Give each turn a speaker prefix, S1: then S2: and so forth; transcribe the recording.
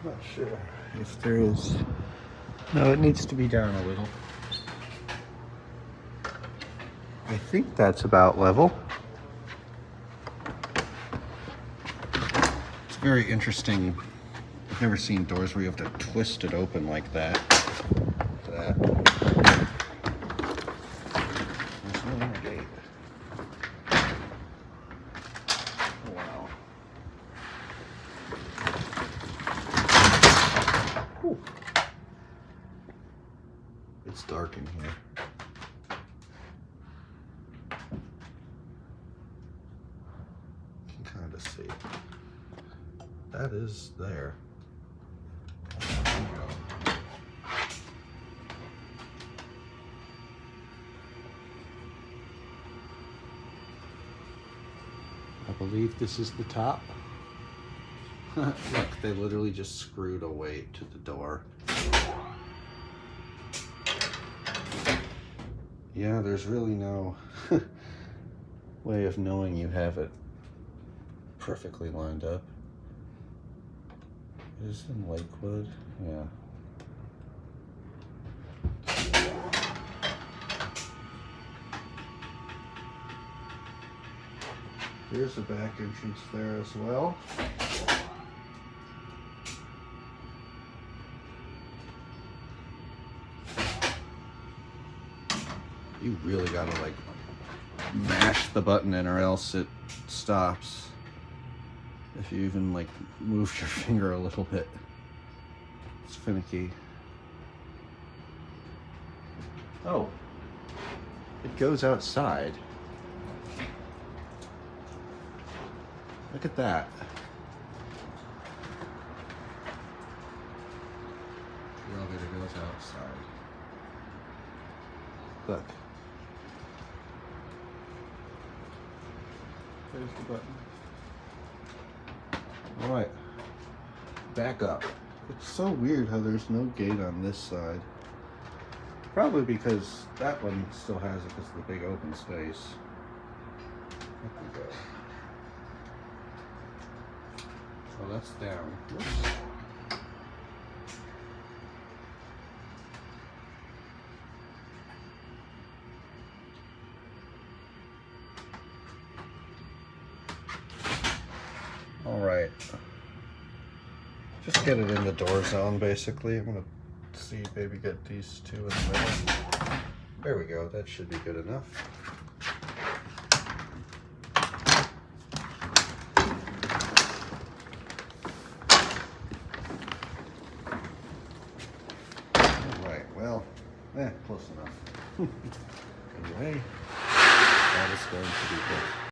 S1: Not sure if there is. No, it needs to be down a little. I think that's about level. It's very interesting. I've never seen doors where you have to twist it open like that. There's no inner gate. Oh, wow. Whew. It's dark in here. You can kind of see. That is there. I believe this is the top. Look, they literally just screwed a weight to the door. Yeah, there's really no way of knowing you have it perfectly lined up. It is in Lakewood, yeah. There's a back entrance there as well. You really gotta like mash the button in or else it stops. If you even like move your finger a little bit. It's finicky. Oh, it goes outside. Look at that. The elevator goes outside. Look. There's the button. All right, back up. It's so weird how there's no gate on this side. Probably because that one still has it because of the big open space. Up we go. Oh, that's down. Whoops. All right. Just get it in the door zone, basically. I'm gonna see, maybe get these two in the middle. There we go. That should be good enough. Well, close enough. Anyway, that is going to be good.